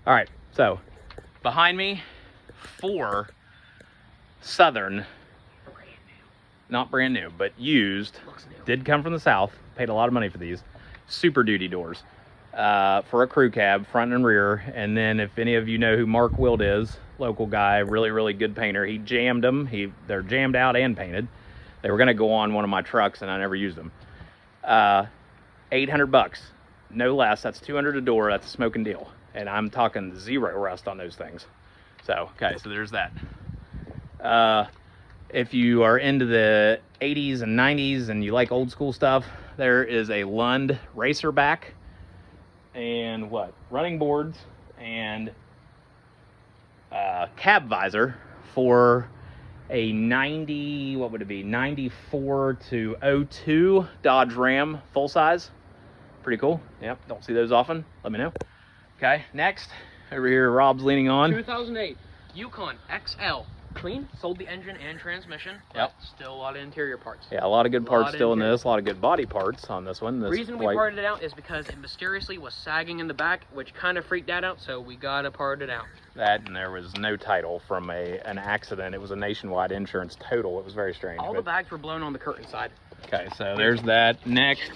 All right, so behind me, 4 Southern, not brand new, but used, did come from the South, paid a lot of money for these, Super Duty doors for a crew cab, front and rear. And then if any of you know who Mark Wild is, local guy, really good painter, he jammed them. They're jammed out and painted. They were gonna go on one of my trucks and I never used them. 800 bucks, no less. That's 200 a door. That's a smoking deal. And I'm talking 0 rust on those things. So, okay, so there's that. If you are into the 80s and 90s and you like old school stuff, there is a Lund Racerback and running boards and cab visor for a 94 to 02 Dodge Ram full size. Pretty cool. Yep, don't see those often. Let me know. Okay, next, over here, Rob's leaning on. 2008 Yukon XL. Clean, sold the engine and transmission. Yep. Still a lot of interior parts. Yeah, a lot of good parts still in this. A lot of good body parts on this one. The reason we parted it out is because it mysteriously was sagging in the back, which kind of freaked Dad out, so we gotta part it out. That, and there was no title from an accident. It was a nationwide insurance total. It was very strange. All the bags were blown on the curtain side. Okay, so there's that. Next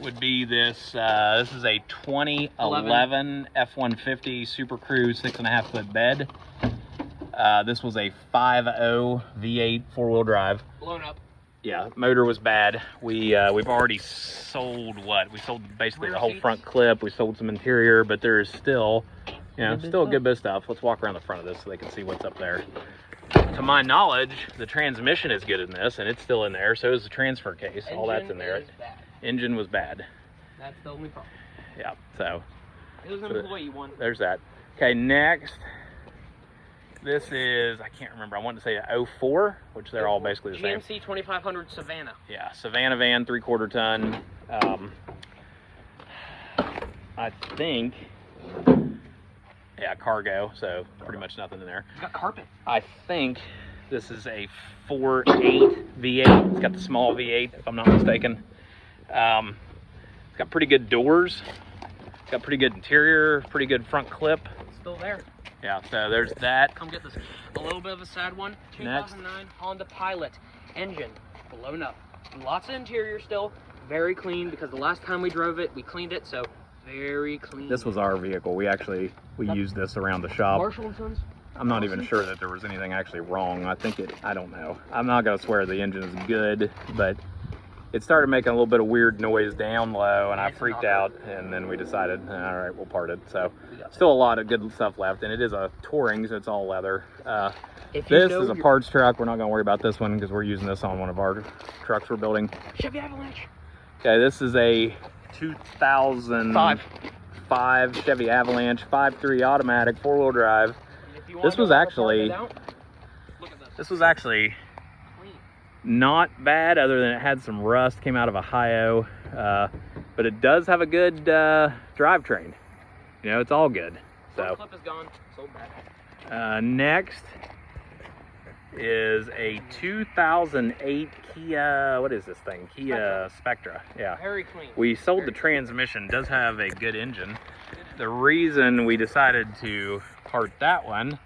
would be this. This is a 2011 F-150 Super Crew 6.5 foot bed. This was a 5.0 V8 4-wheel drive. Blown up. Yeah, motor was bad. We've already sold we sold basically Rear the whole seats. front clip. We sold some interior, but there is still, still a good bit of stuff. Let's walk around the front of this so they can see what's up there. To my knowledge, the transmission is good in this, and it's still in there. So is the transfer case. All that's in there. Engine was bad. That's the only problem. Yeah, so. It was an employee one. There's that. Okay, next. This is, I can't remember, I wanted to say a 04, which they're all basically the same. GMC 2500 Savannah. Yeah, Savannah van, 3/4 ton. I think, yeah, cargo, so pretty much nothing in there. It's got carpet. I think this is a 4.8 V8. It's got the small V8, if I'm not mistaken. It's got pretty good doors. It's got pretty good interior, pretty good front clip. It's still there. Yeah, so there's that. Come get this. A little bit of a sad one. 2009 Honda Pilot. Engine blown up. Lots of interior still. Very clean because the last time we drove it, we cleaned it, so very clean. This was our vehicle. We used this around the shop. Marshall & Sons? I'm not even sure that there was anything actually wrong. I don't know. I'm not gonna swear the engine is good, but it started making a little bit of weird noise down low, and I freaked out, and then we decided, all right, we'll part it. So still a lot of good stuff left, and it is a touring, so it's all leather. This is a parts truck. We're not gonna worry about this one because we're using this on one of our trucks we're building. Chevy Avalanche. Okay, this is a 2005 Chevy Avalanche 5.3 automatic 4-wheel drive. This was actually not bad, other than it had some rust, came out of a Hi-O, but it does have a good drivetrain. It's all good. So clip is gone. So bad. next is a 2008 Kia, what is this thing? Kia Spectra. Yeah. Very clean. We sold the transmission. Does have a good engine. The reason we decided to part that one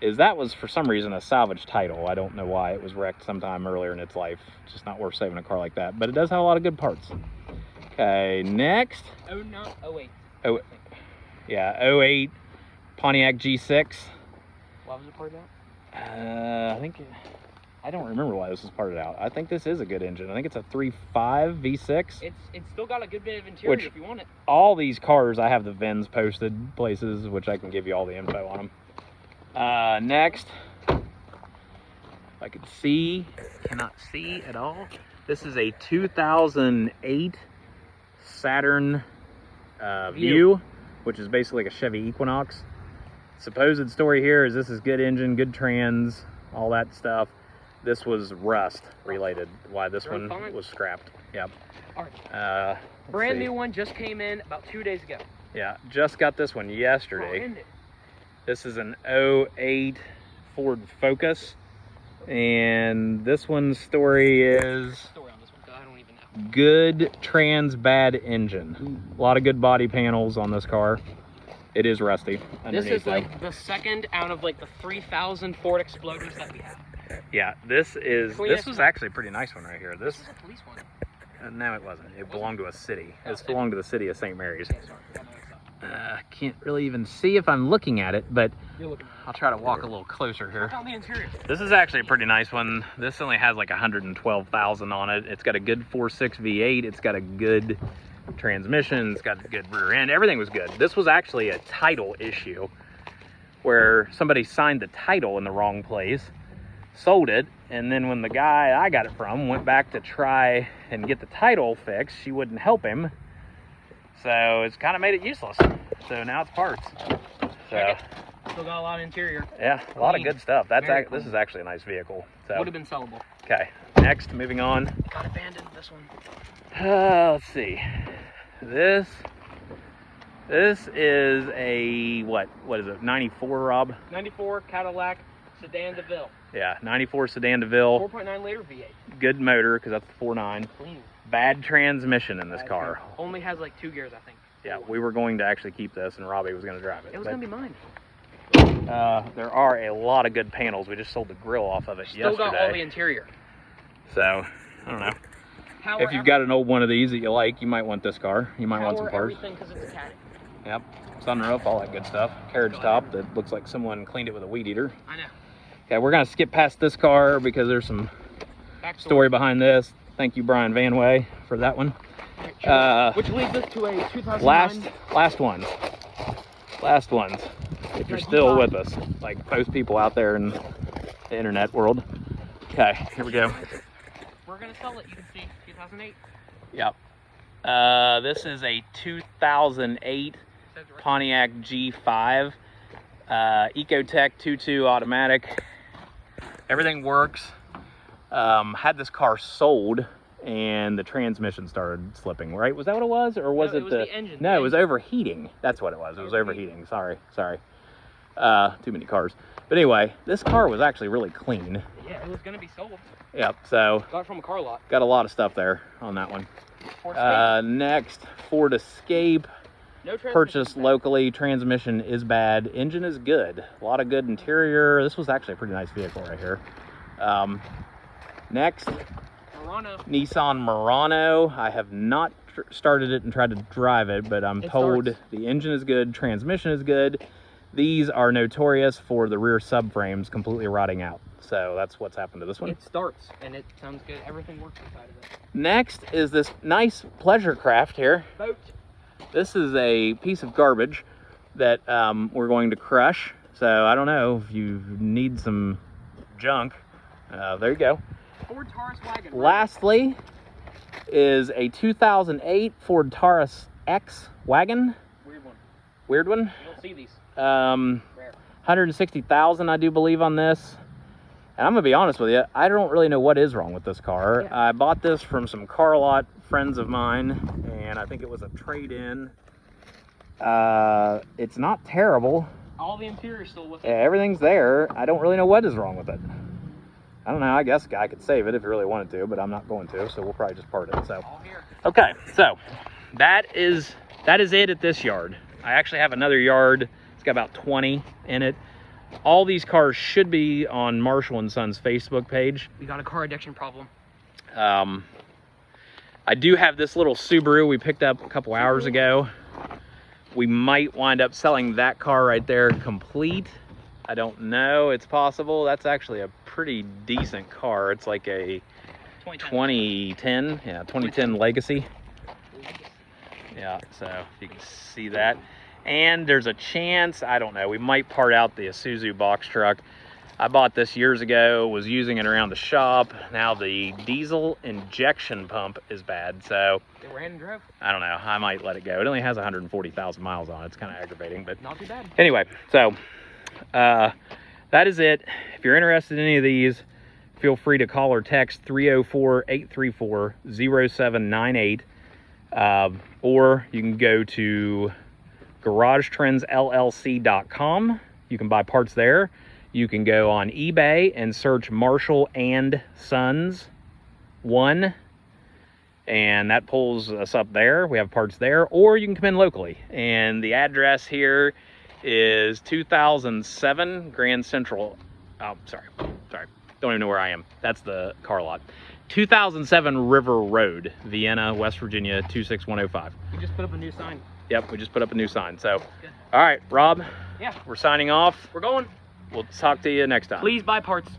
is that was for some reason a salvage title. I don't know why. It was wrecked sometime earlier in its life. It's just not worth saving a car like that, but it does have a lot of good parts. Okay, next. 08. Oh, yeah, 08 Pontiac G6. Why was it parted out? I don't remember why this was parted out. I think this is a good engine. I think it's a 3.5 V6. It's still got a good bit of interior if you want it. All these cars, I have the VINs posted places, which I can give you all the info on them. Next, if I could see, cannot see at all. This is a 2008 Saturn View, which is basically like a Chevy Equinox. Supposed story here is this is good engine, good trans, all that stuff. This was rust related, why this one was scrapped. Yep. All right. Brand new one just came in about 2 days ago. Yeah, just got this one yesterday. This is an 08 Ford Focus. And this one's story is I don't even know. good trans, bad engine. A lot of good body panels on this car. It is rusty This underneath, is though. like the second out of like the 3,000 Ford Exploders that we have. Yeah, this Cleanest was one. actually a pretty nice one right here. This is a police one. No, it wasn't. It belonged to a city. Oh, It city. belonged to the city of St. Mary's. Okay, sorry. Got my mixed up. Can't really even see if I'm looking at it, but You're looking I'll try to walk a little closer here. Check out the interior. This is actually a pretty nice one. This only has like 112,000 on it. It's got a good 4.6 V8. It's got a good transmission. It's got a good rear end. Everything was good. This was actually a title issue where somebody signed the title in the wrong place, sold it, and then when the guy I got it from went back to try and get the title fixed, she wouldn't help him. So it's kind of made it useless. So now it's parts. So Still got a lot of interior. yeah, a lot of good stuff. Very This is actually a nice vehicle. So Would have been sellable. okay, next, moving on. Got abandoned this one. Let's see. This is a what is it? 94, Rob? 94 Cadillac Sedan DeVille. Yeah, 94 Sedan DeVille. 4.9 liter V8. Good motor because that's the 4.9. Clean. Bad transmission in this car. Only has like 2 gears, I think. Yeah, we were going to actually keep this, and Robbie was going to drive it. It was but, gonna be mine. there are a lot of good panels. We just sold the grill off of it Still yesterday. got all the interior. So I don't know. Power If you've got an old one of these that you like, you might want this car. You might want some parts. everything because it's a caddy. Yep. Sunroof, all that good stuff. Carriage top that looks like someone cleaned it with a weed eater. I know. Okay, we're gonna skip past this car because there's some story behind this. Thank you, Brian Vanway, for that one. Which leads us to a 2009. Last ones. If you're still with us, like most people out there in the internet world. Okay, here we go. We're gonna sell it. You can see 2008. Yep. This is a 2008 Pontiac G5 Ecotec 2.2 automatic. Everything works. Had this car sold and the transmission started slipping, right? Was that what it was? Or was it was the engine. No, it was overheating. That's what it was. It was overheating. Sorry. Too many cars. But anyway, this car was actually really clean. Yeah, it was gonna be sold. Yep, so Got it from a car lot. got a lot of stuff there on that one. Ford Escape. Next, Ford Escape. No transmission. Purchased locally. Transmission is bad. Engine is good. A lot of good interior. This was actually a pretty nice vehicle right here. Next, Murano. Nissan Murano. I have not started it and tried to drive it, but I'm told starts. the engine is good, transmission is good. These are notorious for the rear subframes completely rotting out. So that's what's happened to this one. It starts and it sounds good. Everything works inside of it. Next is this nice pleasure craft here. Boat. This is a piece of garbage that we're going to crush. So I don't know if you need some junk. There you go. Ford Taurus wagon. Lastly is a 2008 Ford Taurus X wagon. Weird one. Weird one. You don't see these. Um, Rare. 160,000, I do believe, on this. And I'm gonna be honest with you, I don't really know what is wrong with this car. Yeah. I bought this from some car lot friends of mine, and I think it was a trade-in. It's not terrible. All the interior still with Yeah, it. everything's there. I don't really know what is wrong with it. I don't know. I guess a guy could save it if he really wanted to, but I'm not going to, so we'll probably just part it. So, All here. okay, so that is it at this yard. I actually have another yard. It's got about 20 in it. All these cars should be on Marshall and Sons Facebook page. We got a car addiction problem. I do have this little Subaru we picked up a couple hours ago. We might wind up selling that car right there complete. I don't know. It's possible. That's actually a pretty decent car. It's like a 2010, yeah, 2010 Legacy. Yeah, so you can see that. And there's a chance, I don't know, we might part out the Isuzu box truck. I bought this years ago, was using it around the shop. Now the diesel injection pump is bad, so It ran and drove. I don't know, I might let it go. It only has 140,000 miles on it. It's kind of aggravating, but Not too bad. anyway, so that is it. If you're interested in any of these, feel free to call or text 304-834-0798, or you can go to garagetrendsllc.com. You can buy parts there. You can go on eBay and search Marshall and Sons 1, and that pulls us up there. We have parts there, or you can come in locally. And the address here is 2007 Grand Central. Oh, sorry. Don't even know where I am. That's the car lot. 2007 River Road, Vienna, West Virginia, 26105. We just put up a new sign. Yep, we just put up a new sign. So, all right, Rob. Yeah. We're signing off. We're going. We'll talk to you next time. Please buy parts.